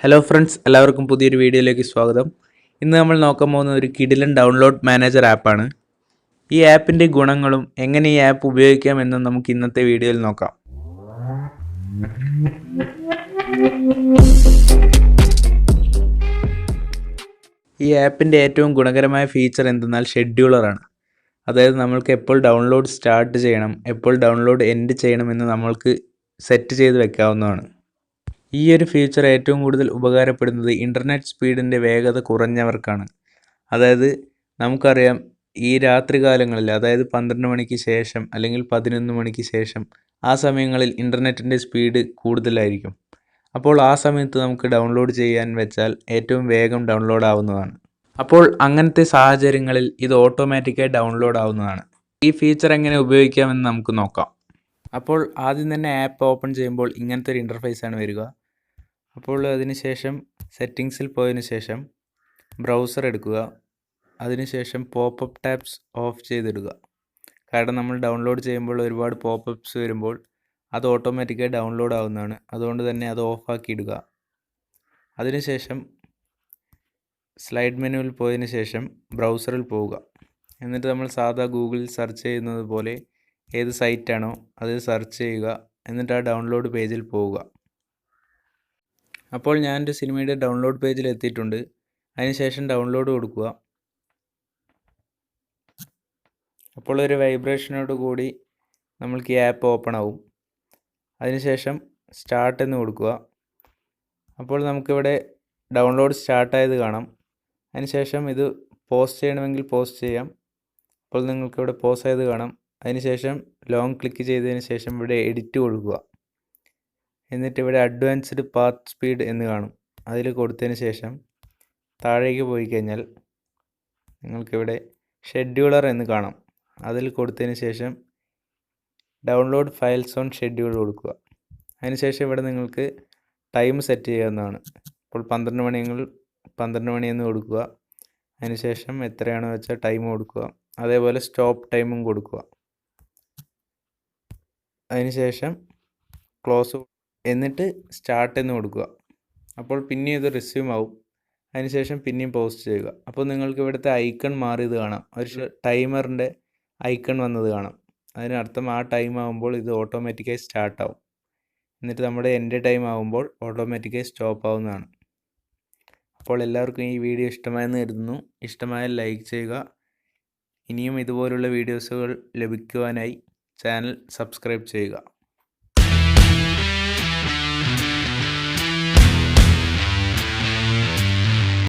Hello friends, എല്ലാവർക്കും പുതിയൊരു വീഡിയോയിലേക്ക് സ്വാഗതം. ഇന്ന് നമ്മൾ നോക്കാൻ പോകുന്ന ഒരു കിടിലൻ ഡൗൺലോഡ് മാനേജർ ആപ്പാണ്. ഈ ആപ്പിൻ്റെ ഗുണങ്ങളും എങ്ങനെ ഈ ആപ്പ് ഉപയോഗിക്കാമെന്നും നമുക്ക് ഇന്നത്തെ വീഡിയോയിൽ നോക്കാം. ഈ ആപ്പിൻ്റെ ഏറ്റവും ഗുണകരമായ ഫീച്ചർ എന്തെന്നാൽ ഷെഡ്യൂളറാണ്. അതായത് നമ്മൾക്ക് എപ്പോൾ ഡൗൺലോഡ് സ്റ്റാർട്ട് ചെയ്യണം, എപ്പോൾ ഡൗൺലോഡ് എൻഡ് ചെയ്യണമെന്ന് നമ്മൾക്ക് സെറ്റ് ചെയ്ത് വെക്കാവുന്നതാണ്. ഈ ഒരു ഫീച്ചർ ഏറ്റവും കൂടുതൽ ഉപകാരപ്പെടുന്നത് ഇൻ്റർനെറ്റ് സ്പീഡിൻ്റെ വേഗത കുറഞ്ഞവർക്കാണ്. അതായത് നമുക്കറിയാം, ഈ രാത്രി കാലങ്ങളിൽ, അതായത് 12 മണിക്ക് ശേഷം അല്ലെങ്കിൽ 11 മണിക്ക് ശേഷം ആ സമയങ്ങളിൽ ഇൻ്റർനെറ്റിൻ്റെ സ്പീഡ് കൂടുതലായിരിക്കും. അപ്പോൾ ആ സമയത്ത് നമുക്ക് ഡൗൺലോഡ് ചെയ്യാൻ വെച്ചാൽ ഏറ്റവും വേഗം ഡൗൺലോഡ് ആവുന്നതാണ്. അപ്പോൾ അങ്ങനത്തെ സാഹചര്യങ്ങളിൽ ഇത് ഓട്ടോമാറ്റിക്കായി ഡൗൺലോഡ് ആവുന്നതാണ്. ഈ ഫീച്ചർ എങ്ങനെ ഉപയോഗിക്കാമെന്ന് നമുക്ക് നോക്കാം. അപ്പോൾ ആദ്യം തന്നെ ആപ്പ് ഓപ്പൺ ചെയ്യുമ്പോൾ ഇങ്ങനത്തെ ഒരു ഇൻ്റർഫേസ് ആണ് വരിക. അപ്പോൾ അതിനുശേഷം സെറ്റിങ്സിൽ പോയതിനു ശേഷം ബ്രൗസർ എടുക്കുക. അതിനുശേഷം പോപ്പപ്പ് ടാബ്സ് ഓഫ് ചെയ്തിടുക. കാരണം നമ്മൾ ഡൗൺലോഡ് ചെയ്യുമ്പോൾ ഒരുപാട് പോപ്പപ്സ് വരുമ്പോൾ അത് ഓട്ടോമാറ്റിക്കായി ഡൗൺലോഡ് ആവുന്നതാണ്. അതുകൊണ്ട് തന്നെ അത് ഓഫാക്കി ഇടുക. അതിനുശേഷം സ്ലൈഡ് മെനുവിൽ പോയതിനു ശേഷം ബ്രൗസറിൽ പോവുക. എന്നിട്ട് നമ്മൾ സാധാ ഗൂഗിളിൽ സെർച്ച് ചെയ്യുന്നത് പോലെ ഏത് സൈറ്റാണോ അത് സെർച്ച് ചെയ്യുക. എന്നിട്ട് ആ ഡൗൺലോഡ് പേജിൽ പോവുക. അപ്പോൾ ഞാനൊരു സിനിമയുടെ ഡൗൺലോഡ് പേജിൽ എത്തിയിട്ടുണ്ട്. അതിനുശേഷം ഡൗൺലോഡ് കൊടുക്കുക. അപ്പോൾ ഒരു വൈബ്രേഷനോട് കൂടി നമ്മൾക്ക് ഈ ആപ്പ് ഓപ്പൺ ആവും. അതിനുശേഷം സ്റ്റാർട്ട് എന്ന് കൊടുക്കുക. അപ്പോൾ നമുക്കിവിടെ ഡൗൺലോഡ് സ്റ്റാർട്ടായത് കാണാം. അതിനുശേഷം ഇത് പോസ്റ്റ് ചെയ്യണമെങ്കിൽ പോസ്റ്റ് ചെയ്യാം. അപ്പോൾ നിങ്ങൾക്കിവിടെ പോസ് ആയത് കാണാം. അതിനുശേഷം ലോങ് ക്ലിക്ക് ചെയ്തതിന് ശേഷം ഇവിടെ എഡിറ്റ് കൊടുക്കുക. എന്നിട്ട് ഇവിടെ അഡ്വാൻസ്ഡ് പാത്ത് സ്പീഡ് എന്ന് കാണും. അതിൽ കൊടുത്തതിന് ശേഷം താഴേക്ക് പോയി കഴിഞ്ഞാൽ നിങ്ങൾക്കിവിടെ ഷെഡ്യൂളർ എന്ന് കാണാം. അതിൽ കൊടുത്തതിന് ശേഷം ഡൗൺലോഡ് ഫയൽസ് ഓൺ ഷെഡ്യൂൾ കൊടുക്കുക. അതിനുശേഷം ഇവിടെ നിങ്ങൾക്ക് ടൈം സെറ്റ് ചെയ്യാവുന്നതാണ്. ഇപ്പോൾ 12 മണി എന്ന് കൊടുക്കുക. അതിനുശേഷം എത്രയാണോ വെച്ചാൽ ടൈം കൊടുക്കുക. അതേപോലെ സ്റ്റോപ്പ് ടൈമും കൊടുക്കുക. അതിനുശേഷം ക്ലോസ് എന്നിട്ട് സ്റ്റാർട്ട് എന്ന് കൊടുക്കുക. അപ്പോൾ പിന്നെയും ഇത് റിസ്യൂം ആവും. അതിനുശേഷം പിന്നെയും പോസ്റ്റ് ചെയ്യുക. അപ്പോൾ നിങ്ങൾക്ക് ഇവിടുത്തെ ഐക്കൺ മാറിയത് കാണാം. ഒരു ടൈമറിൻ്റെ ഐക്കൺ വന്നത് കാണാം. അതിനർത്ഥം ആ ടൈം ആകുമ്പോൾ ഇത് ഓട്ടോമാറ്റിക്കായി സ്റ്റാർട്ട് ആവും. എന്നിട്ട് നമ്മുടെ എൻ്റെ ടൈം ആകുമ്പോൾ ഓട്ടോമാറ്റിക്കായി സ്റ്റോപ്പ് ആവുന്നതാണ്. അപ്പോൾ എല്ലാവർക്കും ഈ വീഡിയോ ഇഷ്ടമായെന്ന് കരുതുന്നു. ഇഷ്ടമായാൽ ലൈക്ക് ചെയ്യുക. ഇനിയും ഇതുപോലുള്ള വീഡിയോസുകൾ ലഭിക്കുവാനായി ചാനൽ സബ്സ്ക്രൈബ് ചെയ്യുക.